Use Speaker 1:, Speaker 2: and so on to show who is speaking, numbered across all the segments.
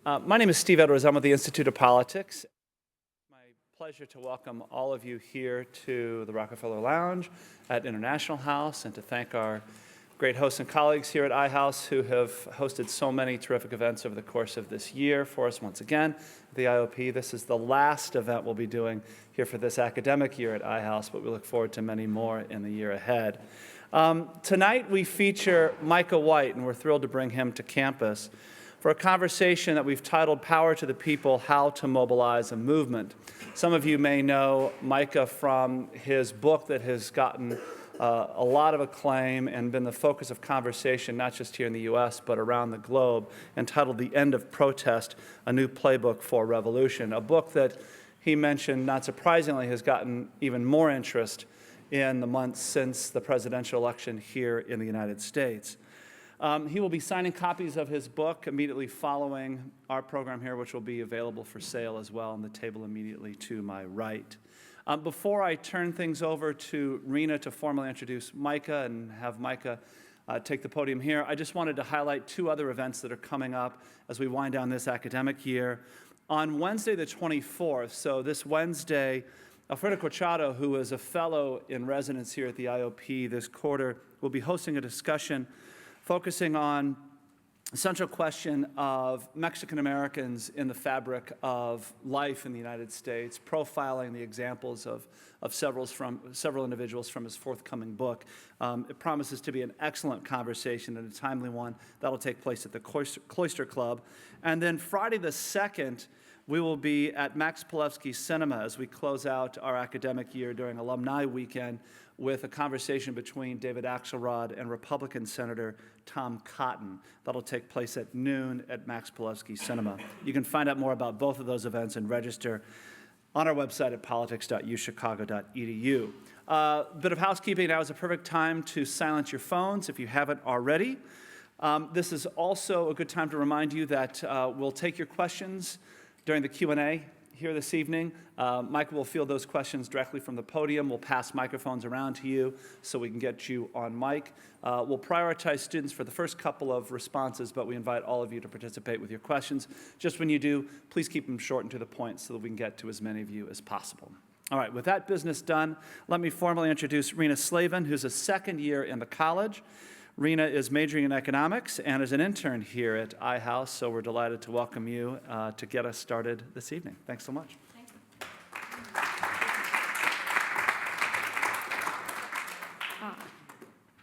Speaker 1: My name is Steve Edwards. I'm with the Institute of Politics. It's my pleasure to welcome all of you here to the Rockefeller Lounge at International House, and to thank our great hosts and colleagues here at iHouse who have hosted so many terrific events over the course of this year for us once again. The IOP, this is the last event we'll be doing here for this academic year at iHouse, but we look forward to many more in the year ahead. Tonight we feature Micah White, and we're thrilled to bring him to campus for a conversation that we've titled Power to the People, How to Mobilize a Movement. Some of you may know Micah from his book that has gotten a lot of acclaim and been the focus of conversation, not just here in the US, but around the globe, entitled The End of Protest, A New Playbook for Revolution, a book that he mentioned, not surprisingly, has gotten even more interest in the months since the presidential election here in the United States. He will be signing copies of his book immediately following our program here, which will be available for sale as well on the table immediately to my right. Before I turn things over to Reena to formally introduce Micah and have Micah take the podium here, I just wanted to highlight two other events that are coming up as we wind down this academic year. On Wednesday the 24th, so this Wednesday, Alfredo Corchado, who is a fellow in residence here at the IOP this quarter, will be hosting a discussion focusing on the central question of Mexican Americans in the fabric of life in the United States, profiling the examples of several individuals from his forthcoming book. It promises to be an excellent conversation and a timely one. That'll take place at the Cloister Club. And then Friday the 2nd, we will be at Max Palevsky Cinema as we close out our academic year during Alumni Weekend with a conversation between David Axelrod and Republican Senator Tom Cotton. That'll take place at noon at Max Palevsky Cinema. You can find out more about both of those events and register on our website at politics.uchicago.edu. Bit of housekeeping. Now is a perfect time to silence your phones if you haven't already. This is also a good time to remind you that we'll take your questions during the Q&A here this evening. Mike will field those questions directly from the podium. We'll pass microphones around to you so we can get you on mic. We'll prioritize students for the first couple of responses, but we invite all of you to participate with your questions. Just when you do, please keep them short and to the point so that we can get to as many of you as possible. All right, with that business done, let me formally introduce Reena Slavin, who's a second year in the college. Reena is majoring in economics and is an intern here at iHouse, so we're delighted to welcome you to get us started this evening. Thanks so much.
Speaker 2: Thank you.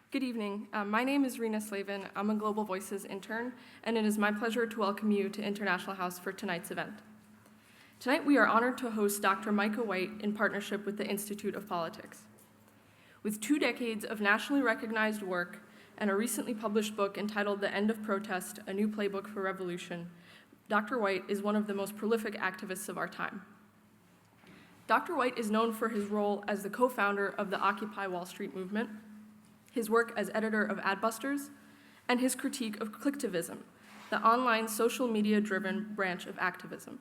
Speaker 2: Good evening. My name is Reena Slavin. I'm a Global Voices intern, and it is my pleasure to welcome you to International House for tonight's event. Tonight, we are honored to host Dr. Micah White in partnership with the Institute of Politics. With 2 decades of nationally recognized work and a recently published book entitled The End of Protest, A New Playbook for Revolution, Dr. White is one of the most prolific activists of our time. Dr. White is known for his role as the co-founder of the Occupy Wall Street movement, his work as editor of Adbusters, and his critique of clicktivism, the online social media-driven branch of activism.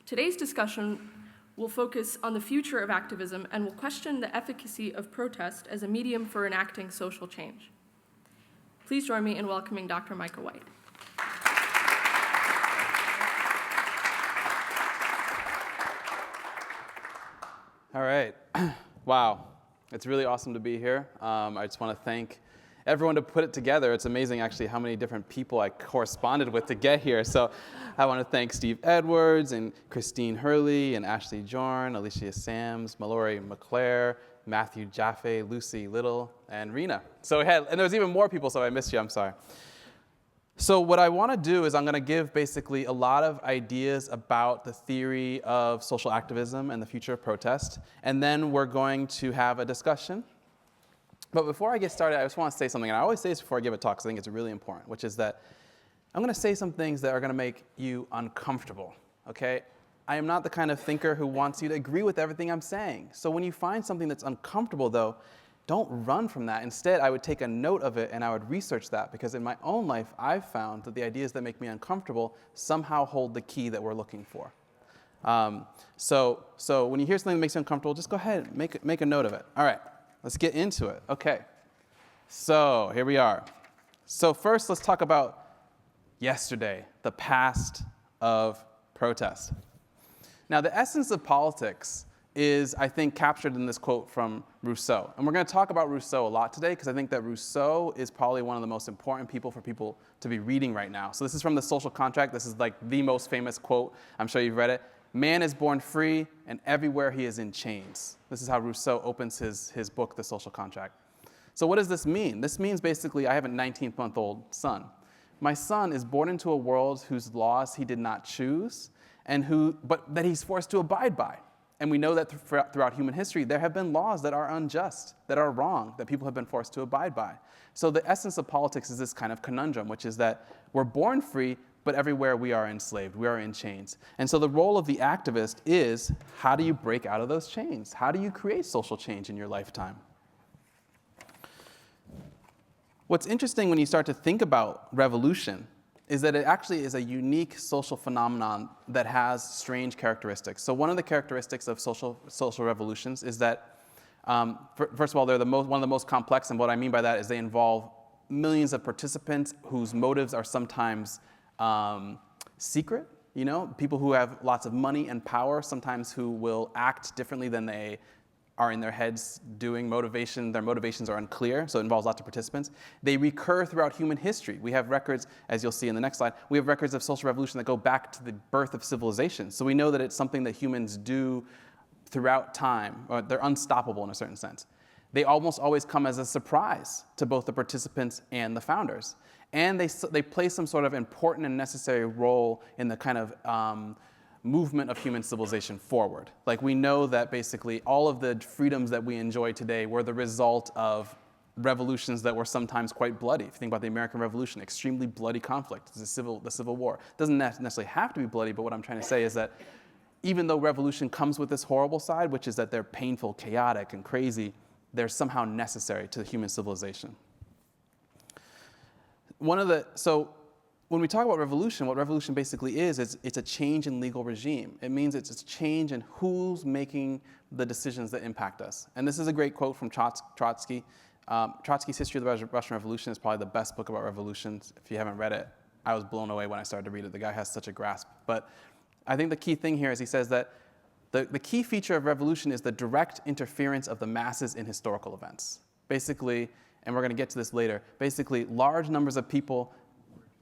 Speaker 2: Today's discussion will focus on the future of activism and will question the efficacy of protest as a medium for enacting social change. Please join me in welcoming Dr. Micah White.
Speaker 3: All right. Wow. It's really awesome to be here. I just want to thank everyone to put it together. It's amazing, actually, how many different people I corresponded with to get here. So I want to thank Steve Edwards and Christine Hurley and Ashley Jorn, Alicia Sams, Mallory McClare, Matthew Jaffe, Lucy Little, and Reena. So and there was even more people, so I missed you, I'm sorry. So what I want to do is I'm going to give basically a lot of ideas about the theory of social activism and the future of protest, and then we're going to have a discussion. But before I get started, I just want to say something, and I always say this before I give a talk because I think it's really important, which is that I'm going to say some things that are going to make you uncomfortable, okay? I am not the kind of thinker who wants you to agree with everything I'm saying. So when you find something that's uncomfortable, though, don't run from that. Instead, I would take a note of it and I would research that, because in my own life, I've found that the ideas that make me uncomfortable somehow hold the key that we're looking for. So when you hear something that makes you uncomfortable, just go ahead and make a note of it. All right, let's get into it. Okay, so here we are. So first, let's talk about yesterday, the past of protest. Now, the essence of politics is, I think, captured in this quote from Rousseau. And we're going to talk about Rousseau a lot today because I think that Rousseau is probably one of the most important people for people to be reading right now. So this is from The Social Contract. This is like the most famous quote. I'm sure you've read it. Man is born free, and everywhere he is in chains. This is how Rousseau opens his book, The Social Contract. So what does this mean? This means basically I have a 19-month-old son. My son is born into a world whose laws he did not choose, but that he's forced to abide by. And we know that throughout human history, there have been laws that are unjust, that are wrong, that people have been forced to abide by. So the essence of politics is this kind of conundrum, which is that we're born free, but everywhere we are enslaved, we are in chains. And so the role of the activist is, how do you break out of those chains? How do you create social change in your lifetime? What's interesting when you start to think about revolution is that it actually is a unique social phenomenon that has strange characteristics. So one of the characteristics of social revolutions is that, first of all, they're one of the most complex, and what I mean by that is they involve millions of participants whose motives are sometimes secret, people who have lots of money and power, sometimes who will act differently than they are in their heads doing. Their motivations are unclear, so it involves lots of participants. They recur throughout human history. We have records, as you'll see in the next slide, we have records of social revolution that go back to the birth of civilization. So we know that it's something that humans do throughout time, or they're unstoppable in a certain sense. They almost always come as a surprise to both the participants and the founders. And they play some sort of important and necessary role in the kind of movement of human civilization forward. Like, we know that basically all of the freedoms that we enjoy today were the result of revolutions that were sometimes quite bloody. If you think about the American Revolution, extremely bloody conflict, the Civil War. It doesn't necessarily have to be bloody, but what I'm trying to say is that even though revolution comes with this horrible side, which is that they're painful, chaotic, and crazy, they're somehow necessary to human civilization. So when we talk about revolution, what revolution basically is it's a change in legal regime. It means it's a change in who's making the decisions that impact us. And this is a great quote from Trotsky. Trotsky's History of the Russian Revolution is probably the best book about revolutions. If you haven't read it, I was blown away when I started to read it. The guy has such a grasp. But I think the key thing here is he says that the key feature of revolution is the direct interference of the masses in historical events. Basically, and we're going to get to this later, basically large numbers of people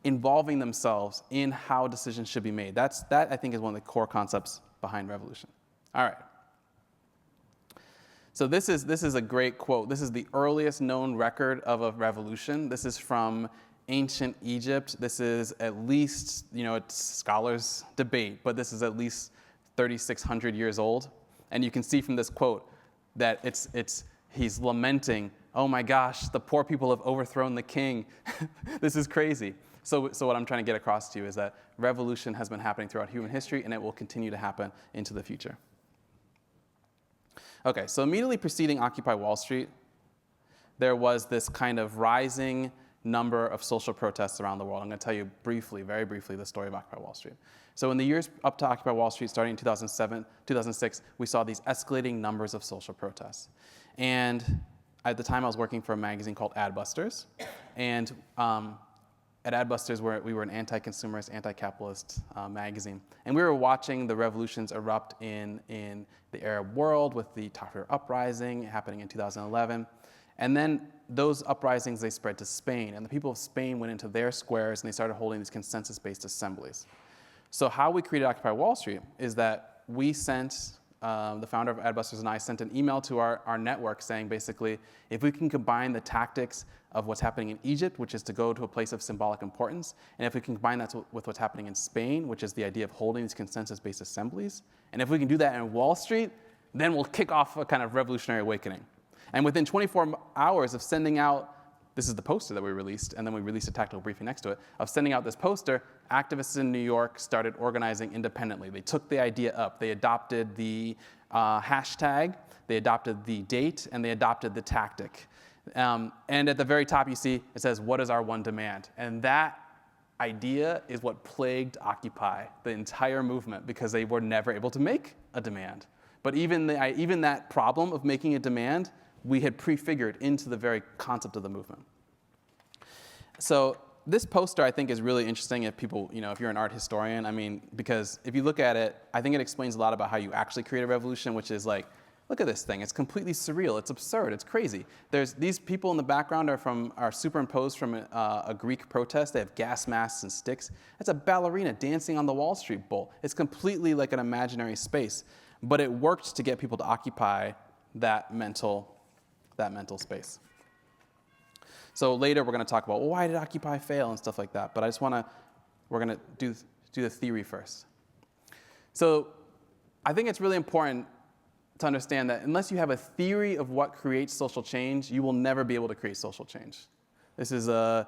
Speaker 3: involving themselves in how decisions should be made. That, I think, is one of the core concepts behind revolution. All right. So this is a great quote. This is the earliest known record of a revolution. This is from ancient Egypt. This is at least, it's scholars debate, but this is at least 3,600 years old. And you can see from this quote that he's lamenting, oh my gosh, the poor people have overthrown the king. This is crazy. So what I'm trying to get across to you is that revolution has been happening throughout human history, and it will continue to happen into the future. Okay, so immediately preceding Occupy Wall Street, there was this kind of rising number of social protests around the world. I'm going to tell you briefly, very briefly, the story of Occupy Wall Street. So in the years up to Occupy Wall Street, starting in 2007, 2006, we saw these escalating numbers of social protests. And at the time, I was working for a magazine called Adbusters. And at Adbusters, we were an anti-consumerist, anti-capitalist magazine. And we were watching the revolutions erupt in the Arab world with the Tahrir uprising happening in 2011. And then those uprisings, they spread to Spain. And the people of Spain went into their squares and they started holding these consensus-based assemblies. So how we created Occupy Wall Street is that we sent, the founder of Adbusters and I sent an email to our network saying basically, if we can combine the tactics of what's happening in Egypt, which is to go to a place of symbolic importance, and if we can combine that with what's happening in Spain, which is the idea of holding these consensus-based assemblies, and if we can do that in Wall Street, then we'll kick off a kind of revolutionary awakening. And within 24 hours of sending out, this is the poster that we released, and then we released a tactical briefing next to it, of sending out this poster, activists in New York started organizing independently. They took the idea up. They adopted the hashtag, they adopted the date, and they adopted the tactic. And at the very top, you see, it says, what is our one demand? And that idea is what plagued Occupy, the entire movement, because they were never able to make a demand. But even that problem of making a demand, we had prefigured into the very concept of the movement. So this poster, I think, is really interesting if people, if you're an art historian. I mean, because if you look at it, I think it explains a lot about how you actually create a revolution, which is like, look at this thing. It's completely surreal. It's absurd. It's crazy. There's these people in the background are superimposed from a Greek protest. They have gas masks and sticks. It's a ballerina dancing on the Wall Street Bowl. It's completely like an imaginary space, but it worked to get people to occupy that mental space. So later we're going to talk about, well, why did Occupy fail and stuff like that. But we're going to do the theory first. So I think it's really important to understand that unless you have a theory of what creates social change, you will never be able to create social change. This is a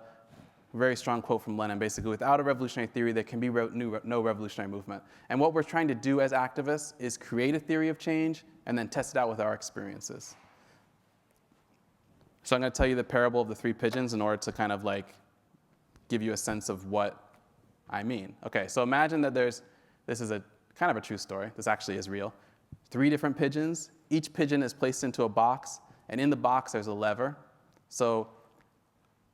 Speaker 3: very strong quote from Lenin. Basically, without a revolutionary theory, there can be no revolutionary movement. And what we're trying to do as activists is create a theory of change and then test it out with our experiences. So I'm going to tell you the parable of the three pigeons in order to kind of like give you a sense of what I mean. Okay, so imagine that this is a kind of a true story. This actually is real. 3 different pigeons. Each pigeon is placed into a box, and in the box there's a lever. So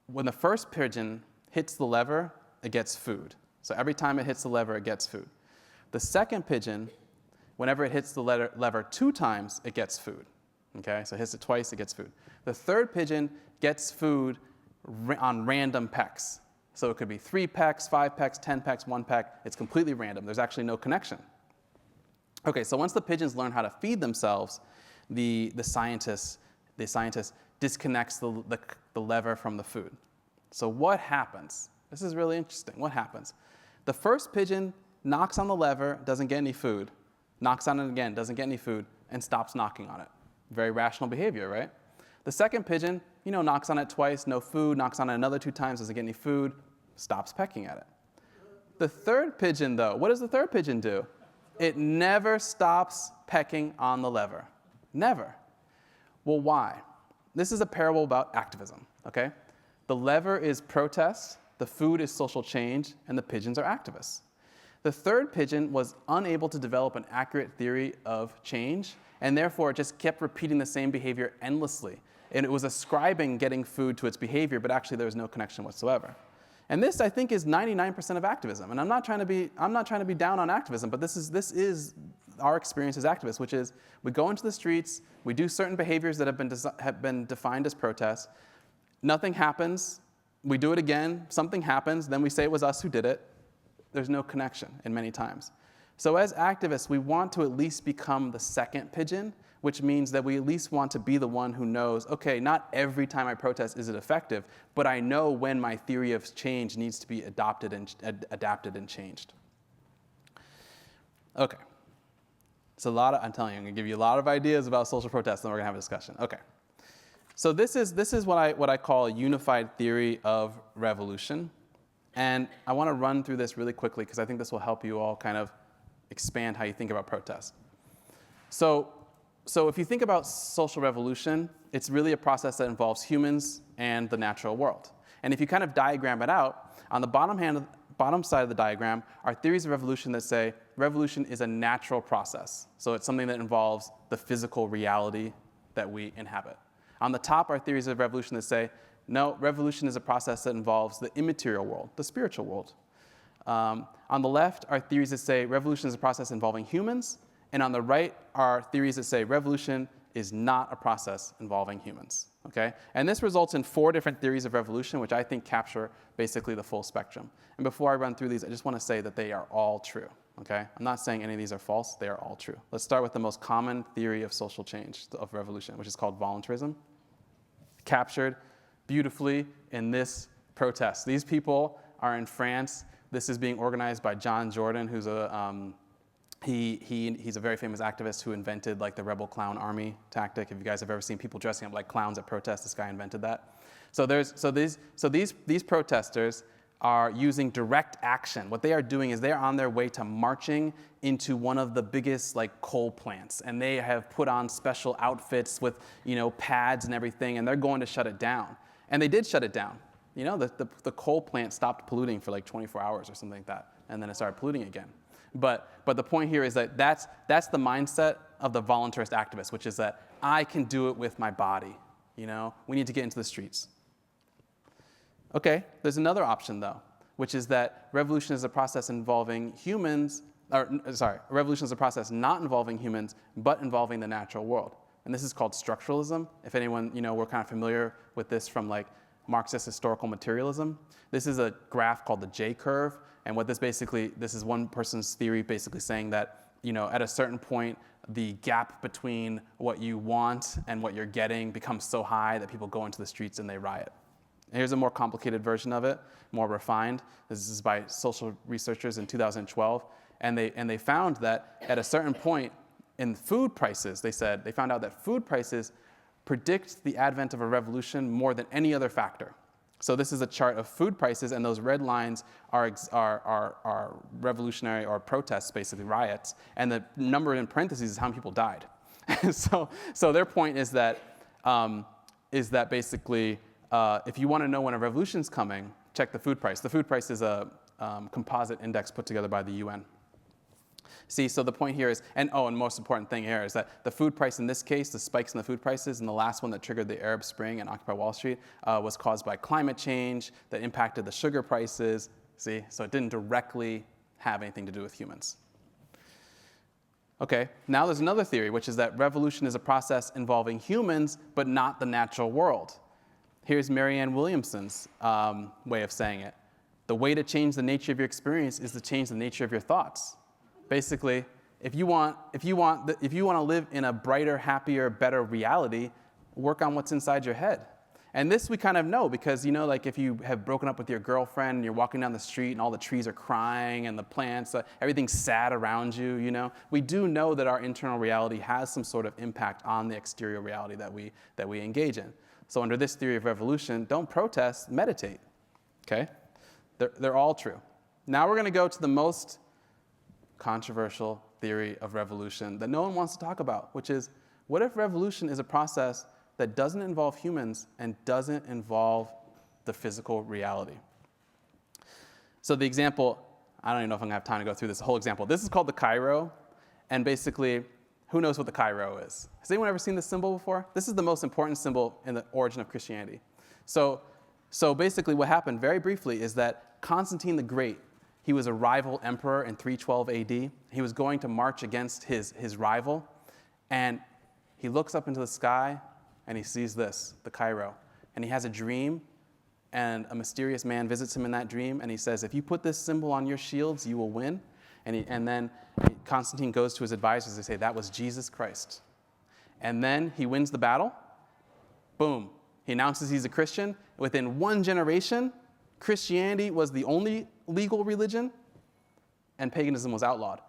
Speaker 3: when the first pigeon hits the lever, it gets food. So every time it hits the lever, it gets food. The second pigeon, whenever it hits the lever 2 times, it gets food. Okay, so it hits it twice, it gets food. The third pigeon gets food on random pecks. So it could be 3 pecks, 5 pecks, 10 pecks, 1 peck. It's completely random. There's actually no connection. Okay, so once the pigeons learn how to feed themselves, the scientist disconnects the lever from the food. So what happens? This is really interesting. What happens? The first pigeon knocks on the lever, doesn't get any food, knocks on it again, doesn't get any food, and stops knocking on it. Very rational behavior, right? The second pigeon, knocks on it twice, no food, knocks on it another 2 times, doesn't get any food, stops pecking at it. The third pigeon, though, what does the third pigeon do? It never stops pecking on the lever. Never. Well, why? This is a parable about activism, okay? The lever is protest, the food is social change, and the pigeons are activists. The third pigeon was unable to develop an accurate theory of change, and therefore it just kept repeating the same behavior endlessly. And it was ascribing getting food to its behavior, but actually there was no connection whatsoever. And this, I think, is 99% of activism. And I'm not trying to be down on activism, but this is our experience as activists, which is we go into the streets, we do certain behaviors that have been defined as protests. Nothing happens. We do it again. Something happens. Then we say it was us who did it. There's no connection in many times. So as activists, we want to at least become the second pigeon, which means that we at least want to be the one who knows, okay, not every time I protest is it effective, but I know when my theory of change needs to be adapted and changed. Okay. It's I'm telling you, I'm going to give you a lot of ideas about social protest, and we're going to have a discussion. Okay. So this is what I call a unified theory of revolution. And I want to run through this really quickly because I think this will help you all kind of expand how you think about protest. So if you think about social revolution, it's really a process that involves humans and the natural world. And if you kind of diagram it out, on the bottom side of the diagram are theories of revolution that say revolution is a natural process. So it's something that involves the physical reality that we inhabit. On the top are theories of revolution that say, no, revolution is a process that involves the immaterial world, the spiritual world. On the left are theories that say revolution is a process involving humans, and on the right are theories that say revolution is not a process involving humans, okay? And this results in 4 different theories of revolution, which I think capture basically the full spectrum. And before I run through these, I just want to say that they are all true, okay? I'm not saying any of these are false, they are all true. Let's start with the most common theory of social change, of revolution, which is called voluntarism, captured beautifully in this protest. These people are in France. This is being organized by John Jordan, who's he's a very famous activist who invented like the rebel clown army tactic. If you guys have ever seen people dressing up like clowns at protests, this guy invented that. So these protesters are using direct action. What they are doing is they are on their way to marching into one of the biggest like coal plants, and they have put on special outfits with pads and everything, and they're going to shut it down. And they did shut it down. The coal plant stopped polluting for like 24 hours or something like that, and then it started polluting again. But the point here is that that's the mindset of the voluntarist activist, which is that I can do it with my body. We need to get into the streets. Okay, there's another option though, which is that revolution is a process involving humans, revolution is a process not involving humans, but involving the natural world. And this is called structuralism. If anyone, we're kind of familiar with this from like Marxist historical materialism. This is a graph called the J curve. And what this is one person's theory basically saying that, at a certain point, the gap between what you want and what you're getting becomes so high that people go into the streets and they riot. And here's a more complicated version of it, more refined. This is by social researchers in 2012. And they found that at a certain point in food prices, they found out that food prices predict the advent of a revolution more than any other factor. So this is a chart of food prices, and those red lines are revolutionary or protests, basically riots, and the number in parentheses is how many people died. so their point is that basically if you want to know when a revolution's coming, check the food price. The food price is a composite index put together by the UN. See, so the point here is, and most important thing here is that the food price in this case, the spikes in the food prices, and the last one that triggered the Arab Spring and Occupy Wall Street was caused by climate change that impacted the sugar prices. See, so it didn't directly have anything to do with humans. Okay, now there's another theory, which is that revolution is a process involving humans, but not the natural world. Here's Marianne Williamson's way of saying it. The way to change the nature of your experience is to change the nature of your thoughts. Basically, if you want to live in a brighter, happier, better reality, work on what's inside your head. And this we kind of know because, like if you have broken up with your girlfriend and you're walking down the street and all the trees are crying and the plants, everything's sad around you, we do know that our internal reality has some sort of impact on the exterior reality that we engage in. So under this theory of revolution, don't protest, meditate. Okay? They're all true. Now we're going to go to the most controversial theory of revolution that no one wants to talk about, which is, what if revolution is a process that doesn't involve humans and doesn't involve the physical reality? So the example, I don't even know if I'm going to have time to go through this whole example. This is called the Cairo, and basically, who knows what the Cairo is? Has anyone ever seen this symbol before? This is the most important symbol in the origin of Christianity. So basically what happened, very briefly, is that Constantine the Great, he was a rival emperor in 312 AD. He was going to march against his rival, and he looks up into the sky, and he sees this, the Cairo. And he has a dream, and a mysterious man visits him in that dream, and he says, if you put this symbol on your shields, you will win. And then Constantine goes to his advisors. They say, that was Jesus Christ. And then he wins the battle. Boom. He announces he's a Christian. Within one generation, Christianity was the only legal religion, and paganism was outlawed.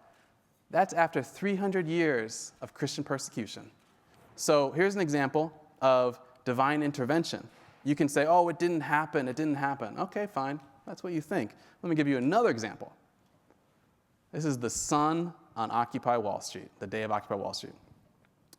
Speaker 3: That's after 300 years of Christian persecution. So here's an example of divine intervention. You can say, it didn't happen. Okay, fine. That's what you think. Let me give you another example. This is the sun on Occupy Wall Street, the day of Occupy Wall Street.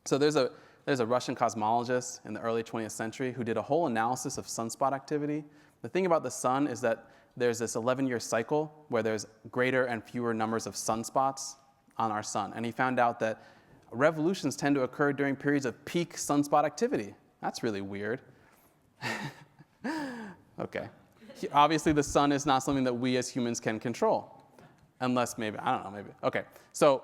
Speaker 3: So there's a Russian cosmologist in the early 20th century who did a whole analysis of sunspot activity. The thing about the sun is that there's this 11-year cycle where there's greater and fewer numbers of sunspots on our sun. And he found out that revolutions tend to occur during periods of peak sunspot activity. That's really weird. Okay. Obviously, the sun is not something that we as humans can control. Unless maybe, I don't know, maybe. Okay, so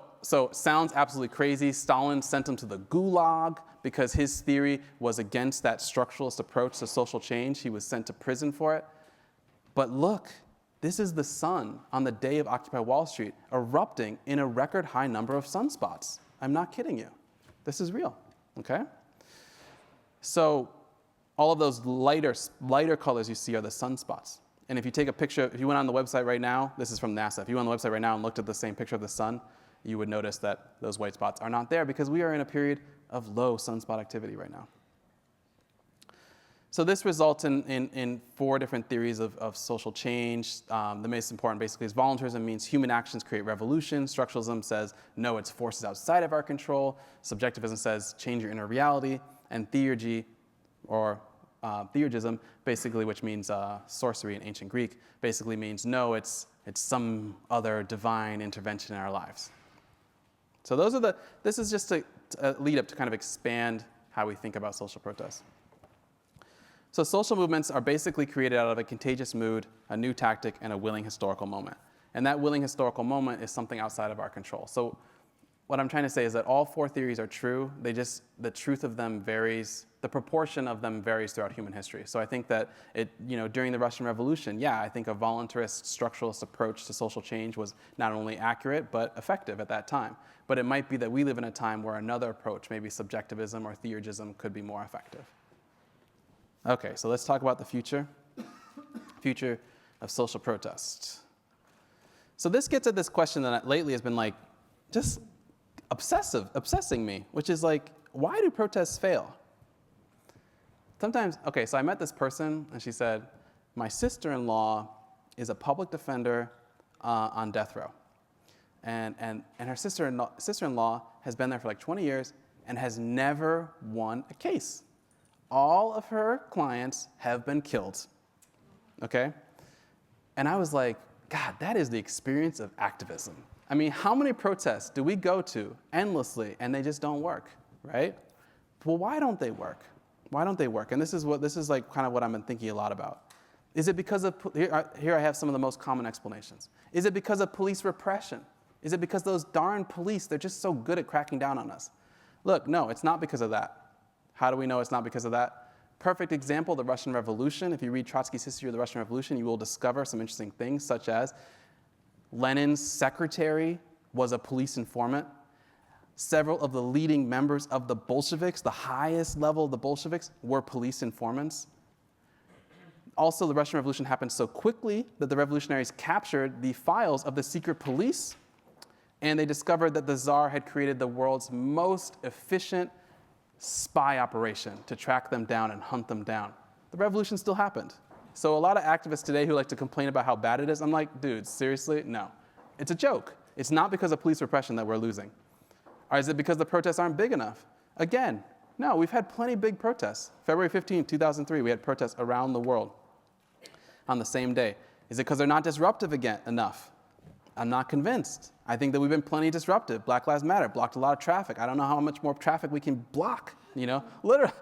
Speaker 3: sounds absolutely crazy. Stalin sent him to the Gulag because his theory was against that structuralist approach to social change. He was sent to prison for it. But look, this is the sun on the day of Occupy Wall Street erupting in a record high number of sunspots. I'm not kidding you. This is real, okay? So all of those lighter colors you see are the sunspots. And if you take a picture, if you went on the website right now, this is from NASA, if you went on the website right now and looked at the same picture of the sun, you would notice that those white spots are not there because we are in a period of low sunspot activity right now. So this results in 4 different theories of social change. The most important basically is voluntarism means human actions create revolution. Structuralism says, no, it's forces outside of our control. Subjectivism says, change your inner reality. And theurgy, or theurgism, basically, which means sorcery in ancient Greek, basically means, no, it's some other divine intervention in our lives. So this is just a lead up to kind of expand how we think about social protest. So social movements are basically created out of a contagious mood, a new tactic, and a willing historical moment. And that willing historical moment is something outside of our control. So what I'm trying to say is that all four theories are true. The truth of them varies, the proportion of them varies throughout human history. So I think that during the Russian Revolution, I think a voluntarist structuralist approach to social change was not only accurate, but effective at that time. But it might be that we live in a time where another approach, maybe subjectivism or theurgism, could be more effective. Okay, so let's talk about the future of social protest. So this gets at this question that lately has been just obsessing me, which is why do protests fail? Sometimes, so I met this person and she said, my sister-in-law is a public defender on death row. And her sister-in-law has been there for 20 years and has never won a case. All of her clients have been killed, okay? And I was like, God, that is the experience of activism. I mean, how many protests do we go to endlessly and they just don't work, right? Well, why don't they work? Why don't they work? And this is kind of what I've been thinking a lot about. Is it because of, here I have some of the most common explanations. Is it because of police repression? Is it because those darn police, they're just so good at cracking down on us? Look, no, it's not because of that. How do we know it's not because of that? Perfect example, the Russian Revolution. If you read Trotsky's history of the Russian Revolution, you will discover some interesting things, such as Lenin's secretary was a police informant. Several of the leading members of the Bolsheviks, the highest level of the Bolsheviks, were police informants. Also, the Russian Revolution happened so quickly that the revolutionaries captured the files of the secret police, and they discovered that the Tsar had created the world's most efficient spy operation to track them down and hunt them down. The revolution still happened. So a lot of activists today who like to complain about how bad it is, I'm like, dude, seriously? No. It's a joke. It's not because of police repression that we're losing. Or is it because the protests aren't big enough? Again, no, we've had plenty of big protests. February 15, 2003, we had protests around the world on the same day. Is it because they're not disruptive enough? I'm not convinced. I think that we've been plenty disruptive. Black Lives Matter blocked a lot of traffic. I don't know how much more traffic we can block, literally,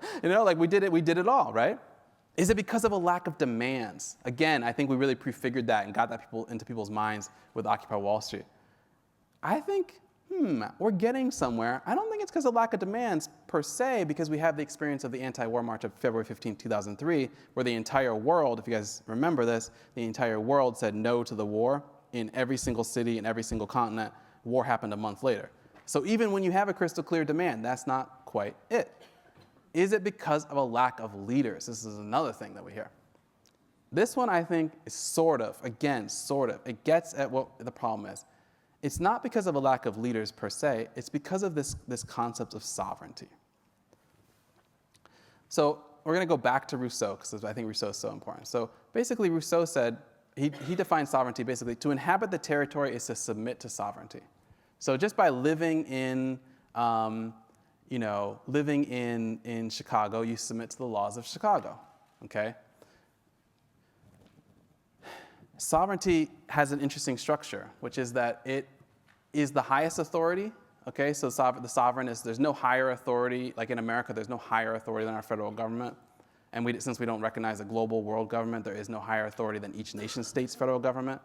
Speaker 3: we did it all, right? Is it because of a lack of demands? Again, I think we really prefigured that and got that into people's minds with Occupy Wall Street. I think, we're getting somewhere. I don't think it's because of lack of demands per se, because we have the experience of the anti-war march of February 15, 2003, where the entire world, if you guys remember this, the entire world said no to the war. In every single city, in every single continent. War happened a month later. So even when you have a crystal clear demand, that's not quite it. Is it because of a lack of leaders? This is another thing that we hear. This one, I think, is sort of. It gets at what the problem is. It's not because of a lack of leaders per se. It's because of this concept of sovereignty. So we're going to go back to Rousseau, because I think Rousseau is so important. So basically, Rousseau said, he defined sovereignty basically, to inhabit the territory is to submit to sovereignty. So just by living in Chicago, you submit to the laws of Chicago, okay? Sovereignty has an interesting structure, which is that it is the highest authority, okay? So the sovereign is, there's no higher authority, like in America, there's no higher authority than our federal government. And since we don't recognize a global world government, there is no higher authority than each nation state's federal government.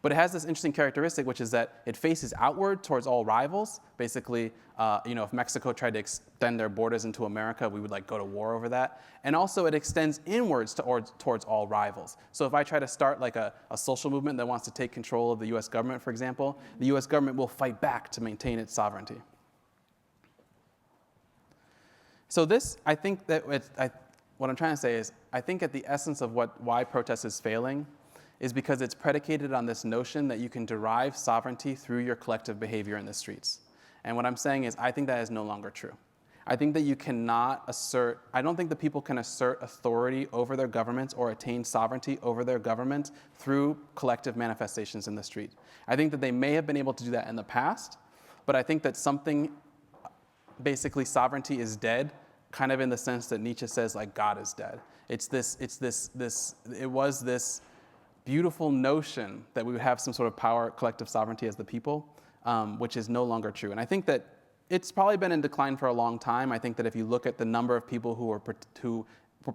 Speaker 3: But it has this interesting characteristic, which is that it faces outward towards all rivals. Basically, if Mexico tried to extend their borders into America, we would go to war over that. And also it extends inwards towards all rivals. So if I try to start a social movement that wants to take control of the US government, for example, the US government will fight back to maintain its sovereignty. So this, I think that what I'm trying to say is, I think at the essence of why protest is failing is because it's predicated on this notion that you can derive sovereignty through your collective behavior in the streets. And what I'm saying is, I think that is no longer true. I think that you cannot I don't think that people can assert authority over their governments or attain sovereignty over their government through collective manifestations in the street. I think that they may have been able to do that in the past, but I think that basically sovereignty is dead, kind of in the sense that Nietzsche says God is dead. It was this beautiful notion that we would have some sort of power, collective sovereignty as the people, which is no longer true. And I think that it's probably been in decline for a long time. I think that if you look at the number of people who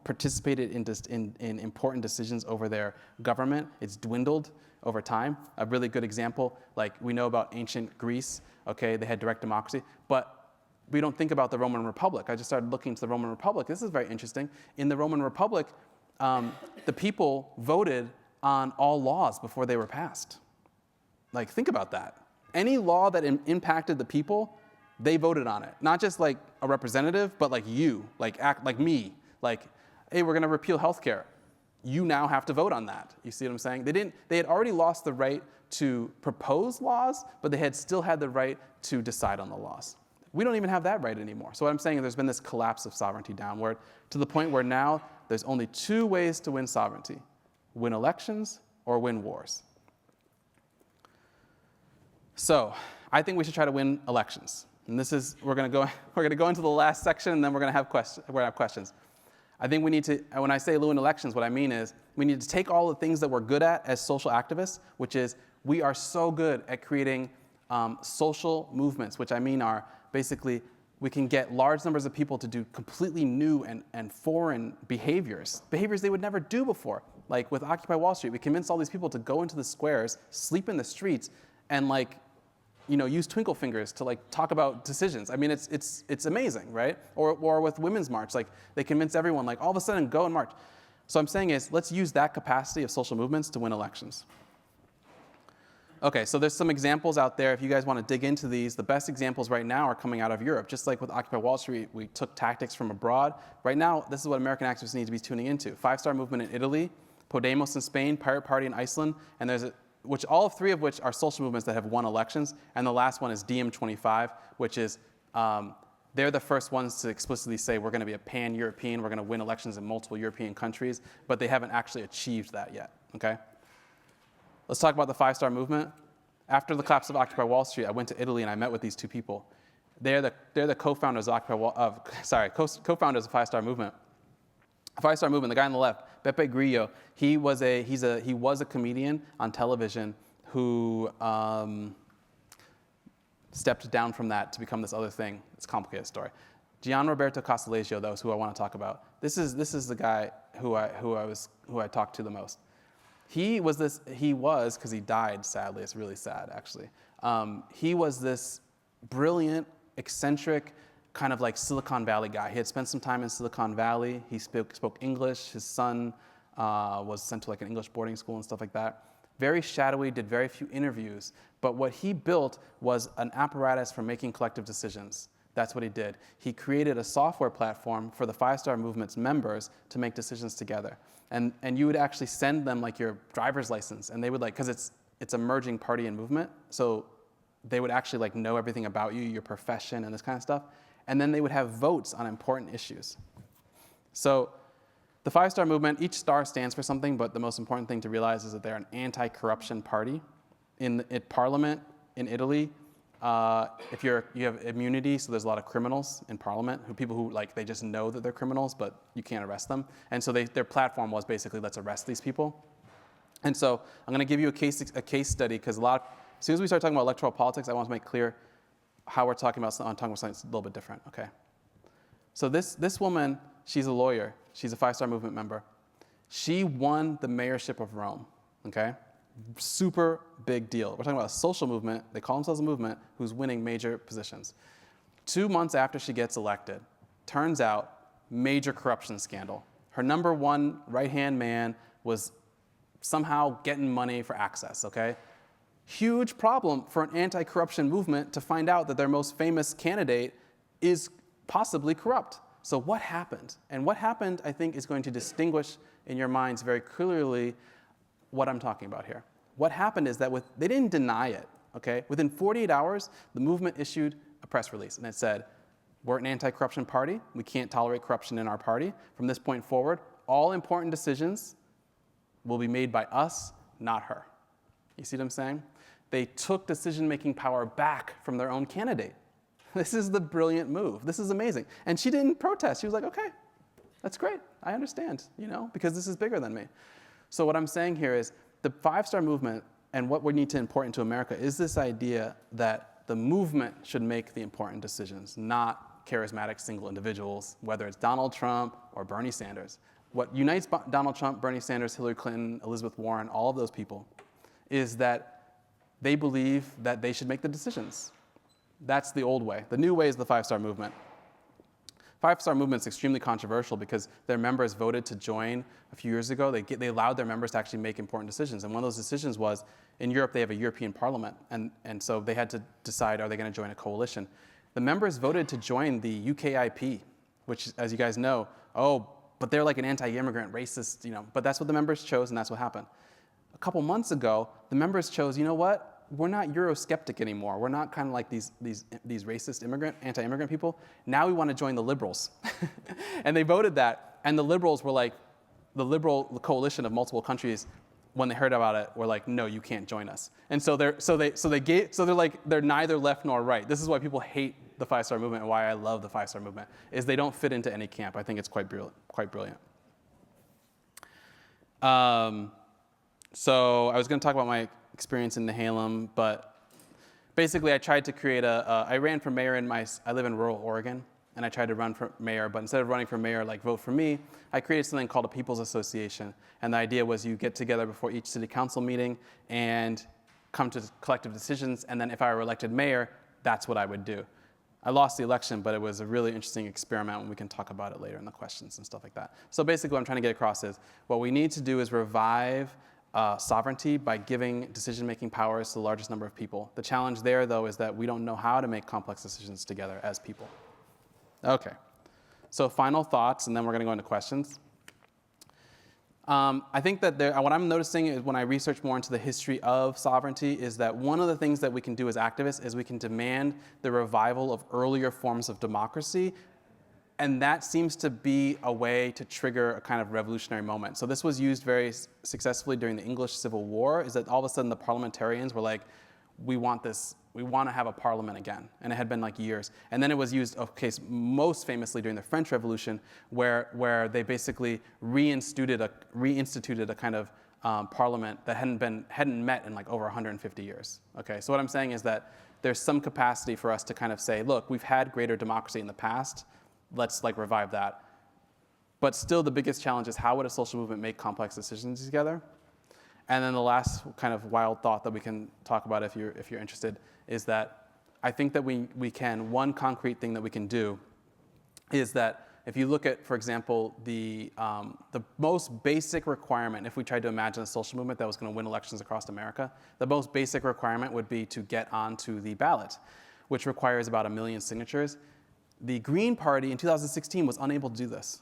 Speaker 3: participated in important decisions over their government. It's dwindled over time. A really good example, like we know about ancient Greece, okay, they had direct democracy, but we don't think about the Roman Republic. I just started looking into the Roman Republic. This is very interesting. In the Roman Republic, the people voted on all laws before they were passed. Like, think about that. Any law that impacted the people, they voted on it. Not just like a representative, but like you, like act like me. Like, hey, we're gonna repeal healthcare. You now have to vote on that. You see what I'm saying? They had already lost the right to propose laws, but they had still had the right to decide on the laws. We don't even have that right anymore. So what I'm saying is there's been this collapse of sovereignty downward to the point where now there's only two ways to win sovereignty: win elections or win wars. So I think we should try to win elections. And this is, we're gonna go into the last section, and then we're gonna have questions. I think we need to, when I say win elections, what I mean is we need to take all the things that we're good at as social activists, which is we are so good at creating social movements, which I mean are basically we can get large numbers of people to do completely new and foreign behaviors they would never do before. Like with Occupy Wall Street, we convinced all these people to go into the squares, sleep in the streets, and use twinkle fingers to like talk about decisions. I mean, it's amazing, right? Or with Women's March, like they convince everyone, like all of a sudden go and march. So I'm saying is let's use that capacity of social movements to win elections. Okay, so there's some examples out there. If you guys want to dig into these, the best examples right now are coming out of Europe. Just like with Occupy Wall Street, we took tactics from abroad. Right now, this is what American activists need to be tuning into. 5-Star Movement in Italy, Podemos in Spain, Pirate Party in Iceland, and all three of which are social movements that have won elections. And the last one is DM25, which is they're the first ones to explicitly say we're going to be a pan-European, we're going to win elections in multiple European countries, but they haven't actually achieved that yet, okay? Let's talk about the 5-Star Movement. After the collapse of Occupy Wall Street, I went to Italy and I met with these two people. They're the co-founders of co-founders of 5-Star Movement. 5-Star Movement, the guy on the left, Beppe Grillo, he was a comedian on television who stepped down from that to become this other thing. It's a complicated story. Gian Roberto Castellano, though, is who I want to talk about. This is the guy who I talked to the most. He was, because he died, sadly, it's really sad, actually. He was this brilliant, eccentric, kind of like Silicon Valley guy. He had spent some time in Silicon Valley. He spoke English. His son was sent to like an English boarding school and stuff like that. Very shadowy, did very few interviews. But what he built was an apparatus for making collective decisions. That's what he did. He created a software platform for the 5-Star Movement's members to make decisions together. And you would actually send them like your driver's license, and they would because it's a merging party and movement, so they would actually like know everything about you, your profession, and this kind of stuff. And then they would have votes on important issues. So the 5-Star Movement, each star stands for something, but the most important thing to realize is that they're an anti-corruption party. In Parliament in Italy, if you have immunity, so there's a lot of criminals in Parliament, people who they just know that they're criminals, but you can't arrest them. And so their platform was basically, let's arrest these people. And so I'm going to give you a case study, because as soon as we start talking about electoral politics, I want to make clear how we're talking about something that's a little bit different, okay? So this woman, she's a lawyer. She's a 5-Star Movement member. She won the mayorship of Rome, okay? Super big deal. We're talking about a social movement. They call themselves a movement who's winning major positions. 2 months after she gets elected, turns out, major corruption scandal. Her number one right-hand man was somehow getting money for access, okay? Huge problem for an anti-corruption movement to find out that their most famous candidate is possibly corrupt. So what happened? And what happened, I think, is going to distinguish in your minds very clearly what I'm talking about here. What happened is that they didn't deny it, okay? Within 48 hours, the movement issued a press release, and it said, we're an anti-corruption party. We can't tolerate corruption in our party. From this point forward, all important decisions will be made by us, not her. You see what I'm saying? They took decision-making power back from their own candidate. This is the brilliant move. This is amazing. And she didn't protest. She was like, okay, that's great. I understand, because this is bigger than me. So what I'm saying here is the 5-Star Movement, and what we need to import into America is this idea that the movement should make the important decisions, not not charismatic single individuals, whether it's Donald Trump or Bernie Sanders. What unites Donald Trump, Bernie Sanders, Hillary Clinton, Elizabeth Warren, all of those people, is that they believe that they should make the decisions. That's the old way. The new way is the five-star movement. Five-star movement is extremely controversial because their members voted to join a few years ago. They allowed their members to actually make important decisions. And one of those decisions was, in Europe, they have a European Parliament. And so they had to decide, are they going to join a coalition? The members voted to join the UKIP, which, as you guys know, but they're like an anti-immigrant, racist, but that's what the members chose, and that's what happened. A couple months ago, the members chose, you know what? We're not Eurosceptic anymore. We're not kind of like these racist anti-immigrant people. Now we want to join the liberals. And they voted that, and the liberals were like, the liberal coalition of multiple countries, when they heard about it, were like, no, you can't join us. And so they're neither left nor right. This is why people hate the five-star movement and why I love the five-star movement, is they don't fit into any camp. I think it's quite brilliant. So I was going to talk about my experience in Nehalem, but basically I tried to create I ran for mayor I live in rural Oregon, and I tried to run for mayor, but instead of running for mayor, like vote for me, I created something called a People's Association. And the idea was you get together before each city council meeting and come to collective decisions, and then if I were elected mayor, that's what I would do. I lost the election, but it was a really interesting experiment, and we can talk about it later in the questions and stuff like that. So basically what I'm trying to get across is what we need to do is revive sovereignty by giving decision-making powers to the largest number of people. The challenge there, though, is that we don't know how to make complex decisions together as people. Okay, so final thoughts, and then we're going to go into questions. I think that what I'm noticing is when I research more into the history of sovereignty is that one of the things that we can do as activists is we can demand the revival of earlier forms of democracy. And that seems to be a way to trigger a kind of revolutionary moment. So this was used very successfully during the English Civil War, is that all of a sudden the parliamentarians were like, we want to have a parliament again. And it had been like years. And then it was used, most famously during the French Revolution, where they basically reinstituted a kind of parliament that hadn't met in like over 150 years. Okay, so what I'm saying is that there's some capacity for us to kind of say, look, we've had greater democracy in the past. Let's revive that. But still the biggest challenge is how would a social movement make complex decisions together? And then the last kind of wild thought that we can talk about if you're interested is that I think that one concrete thing that we can do is that if you look at, for example, the most basic requirement, if we tried to imagine a social movement that was going to win elections across America, the most basic requirement would be to get onto the ballot, which requires about 1 million signatures. The Green Party in 2016 was unable to do this.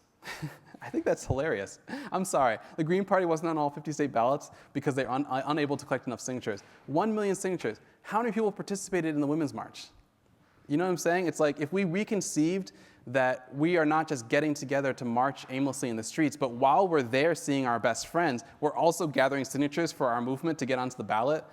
Speaker 3: I think that's hilarious. I'm sorry. The Green Party wasn't on all 50 state ballots because they're unable to collect enough signatures. 1 million signatures. How many people participated in the Women's March? You know what I'm saying? It's like if we reconceived that we are not just getting together to march aimlessly in the streets, but while we're there seeing our best friends, we're also gathering signatures for our movement to get onto the ballot,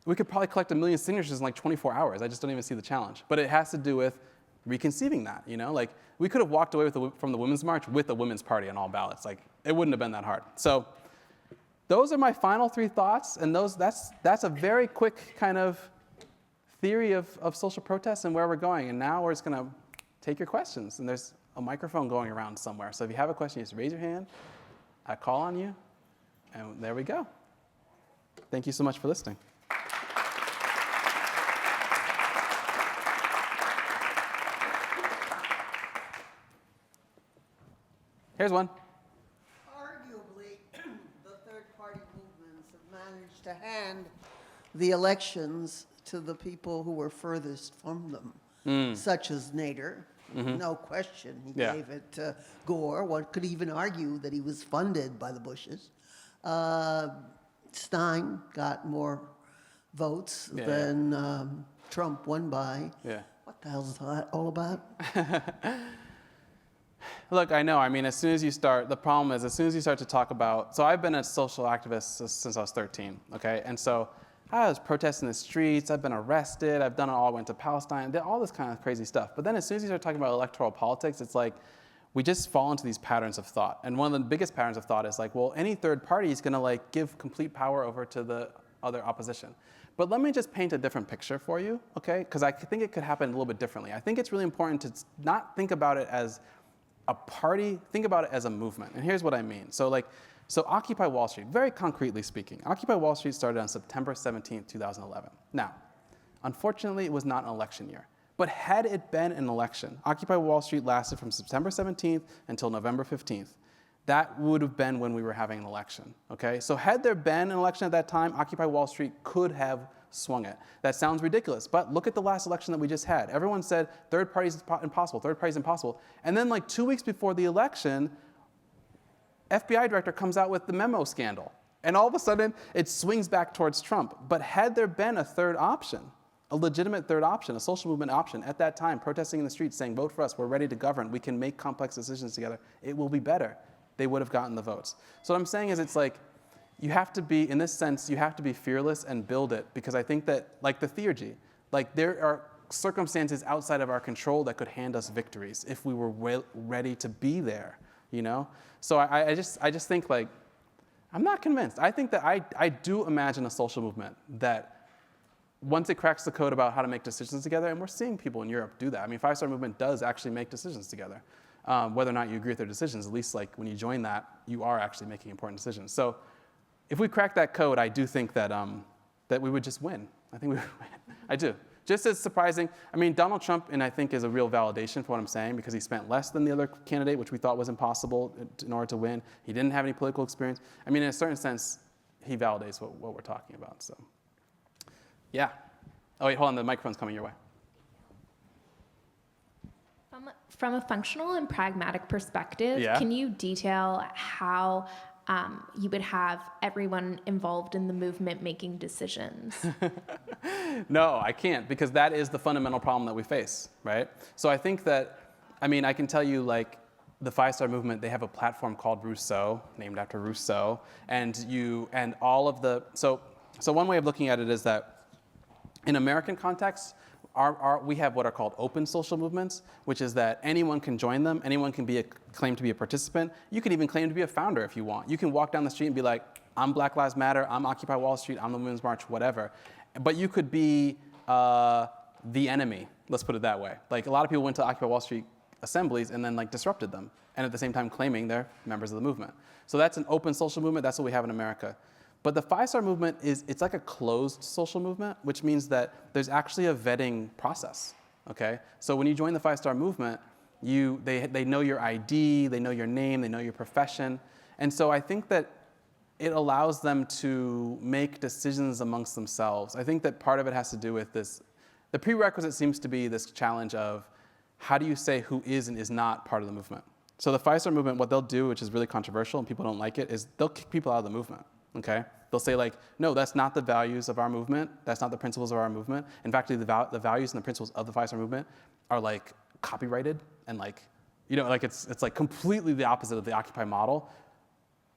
Speaker 3: we could probably collect 1 million signatures in like 24 hours. I just don't even see the challenge. But it has to do with reconceiving that, Like, we could have walked away from the Women's March with a women's party on all ballots. Like, it wouldn't have been that hard. So those are my final 3 thoughts, and that's a very quick kind of theory of social protest and where we're going. And now we're just going to take your questions, and there's a microphone going around somewhere. So if you have a question, just raise your hand. I call on you, and there we go. Thank you so much for listening. Here's one.
Speaker 4: Arguably, the third-party movements have managed to hand the elections to the people who were furthest from them, such as Nader. Mm-hmm. No question, he gave it to Gore. One could even argue that he was funded by the Bushes. Stein got more votes than Trump won by. Yeah. What the hell is that all about?
Speaker 3: Look, I know. I mean, the problem is as soon as you start to talk about, so I've been a social activist since I was 13, okay? And so I was protesting in the streets, I've been arrested, I've done it all, went to Palestine, did all this kind of crazy stuff. But then as soon as you start talking about electoral politics, it's like we just fall into these patterns of thought. And one of the biggest patterns of thought is like, well, any third party is gonna give complete power over to the other opposition. But let me just paint a different picture for you, okay? Because I think it could happen a little bit differently. I think it's really important to not think about it as a party, think about it as a movement. And here's what I mean. So Occupy Wall Street, very concretely speaking, Occupy Wall Street started on September 17th, 2011. Now, unfortunately, it was not an election year. But had it been an election, Occupy Wall Street lasted from September 17th until November 15th. That would have been when we were having an election, okay? So had there been an election at that time, Occupy Wall Street could have swung it. That sounds ridiculous, but look at the last election that we just had. Everyone said third party's impossible, third party's impossible. And then like 2 weeks before the election, FBI director comes out with the memo scandal. And all of a sudden, it swings back towards Trump. But had there been a third option, a legitimate third option, a social movement option at that time, protesting in the streets saying, vote for us, we're ready to govern, we can make complex decisions together, it will be better. They would have gotten the votes. So what I'm saying is it's like, you have to be, in this sense, you have to be fearless and build it, because I think that, like the theurgy, like there are circumstances outside of our control that could hand us victories if we were ready to be there, you know? So I just think like, I'm not convinced. I think that I do imagine a social movement that once it cracks the code about how to make decisions together, and we're seeing people in Europe do that. I mean, Five Star Movement does actually make decisions together. Whether or not you agree with their decisions, at least like when you join that, you are actually making important decisions. So if we crack that code, I do think that, that we would just win. I think we would win. I do. Just as surprising, I mean, Donald Trump, and I think is a real validation for what I'm saying, because he spent less than the other candidate, which we thought was impossible in order to win. He didn't have any political experience. I mean, in a certain sense, he validates what we're talking about, so. Yeah. Oh, wait, hold on, the microphone's coming your way.
Speaker 5: From a functional and pragmatic perspective,
Speaker 3: Yeah.
Speaker 5: Can you detail how you would have everyone involved in the movement making decisions?
Speaker 3: No, I can't, because that is the fundamental problem that we face, right? So I think that, I mean, I can tell you, like, the Five Star Movement, they have a platform called Rousseau, named after Rousseau, and all of the, so one way of looking at it is that in American context, we have what are called open social movements, which is that anyone can join them, anyone can claim to be a participant. You can even claim to be a founder if you want. You can walk down the street and be like, I'm Black Lives Matter, I'm Occupy Wall Street, I'm the Women's March, whatever. But you could be the enemy, let's put it that way. Like a lot of people went to Occupy Wall Street assemblies and then like disrupted them, and at the same time claiming they're members of the movement. So that's an open social movement, that's what we have in America. But the Five Star Movement it's like a closed social movement, which means that there's actually a vetting process, okay? So when you join the Five Star Movement, they know your ID, they know your name, they know your profession. And so I think that it allows them to make decisions amongst themselves. I think that part of it has to do with this. The prerequisite seems to be this challenge of how do you say who is and is not part of the movement? So the Five Star Movement, what they'll do, which is really controversial and people don't like it, is they'll kick people out of the movement. Okay? They'll say like, no, that's not the values of our movement. That's not the principles of our movement. In fact, the values and the principles of the Five Star Movement are like copyrighted and like, you know, like it's like completely the opposite of the Occupy model,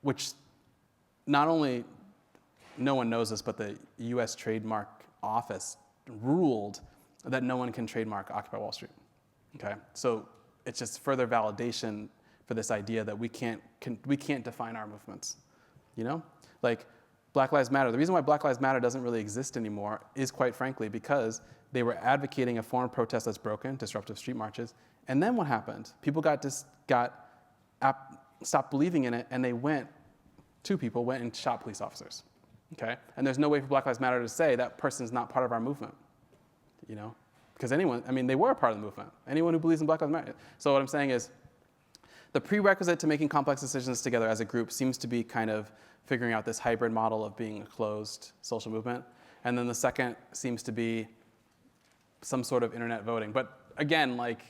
Speaker 3: which not only no one knows this, but the US Trademark Office ruled that no one can trademark Occupy Wall Street. Okay? So it's just further validation for this idea that we can't define our movements, you know? Like Black Lives Matter. The reason why Black Lives Matter doesn't really exist anymore is quite frankly because they were advocating a form of protest that's broken, disruptive street marches. And then what happened? People stopped believing in it, and two people went and shot police officers. Okay? And there's no way for Black Lives Matter to say that person's not part of our movement, you know? Because they were a part of the movement. Anyone who believes in Black Lives Matter. So what I'm saying is, the prerequisite to making complex decisions together as a group seems to be kind of figuring out this hybrid model of being a closed social movement. And then the second seems to be some sort of internet voting. But again, like,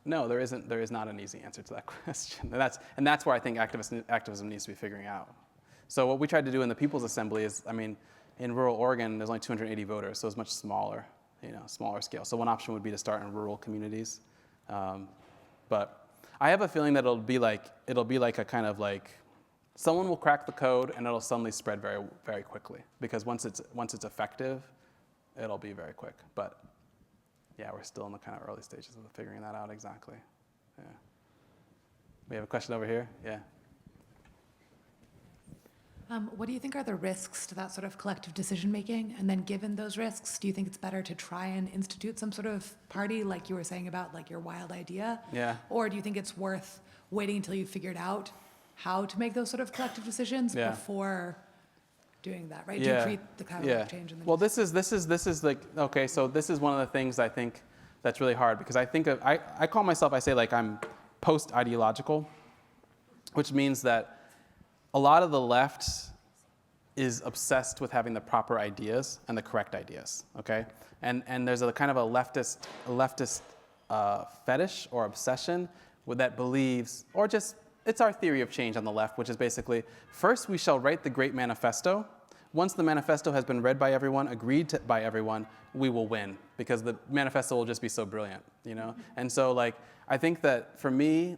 Speaker 3: no, there is not an easy answer to that question. And that's where I think activism needs to be figuring out. So what we tried to do in the People's Assembly is, I mean, in rural Oregon, there's only 280 voters, so it's much smaller, smaller scale. So one option would be to start in rural communities. But I have a feeling that it'll be like a kind of like, someone will crack the code and it'll suddenly spread very, very quickly. Because once it's effective, it'll be very quick. But yeah, we're still in the kind of early stages of figuring that out exactly. Yeah. We have a question over here? Yeah.
Speaker 6: What do you think are the risks to that sort of collective decision-making? And then given those risks, do you think it's better to try and institute some sort of party, like you were saying about like your wild idea?
Speaker 3: Yeah.
Speaker 6: Or do you think it's worth waiting until you've figured out how to make those sort of collective decisions
Speaker 3: Yeah.
Speaker 6: before doing that, right?
Speaker 3: Yeah.
Speaker 6: Do you treat the kind of
Speaker 3: Yeah.
Speaker 6: like change in the
Speaker 3: Well, this is like, okay, so this is one of the things I think that's really hard, because I think I call myself, I say like I'm post-ideological, which means that a lot of the left is obsessed with having the proper ideas and the correct ideas, okay? And there's a kind of a leftist fetish or obsession with that believes, or just, it's our theory of change on the left, which is basically, first we shall write the great manifesto. Once the manifesto has been read by everyone, agreed to by everyone, we will win, because the manifesto will just be so brilliant, you know? And so like, I think that for me,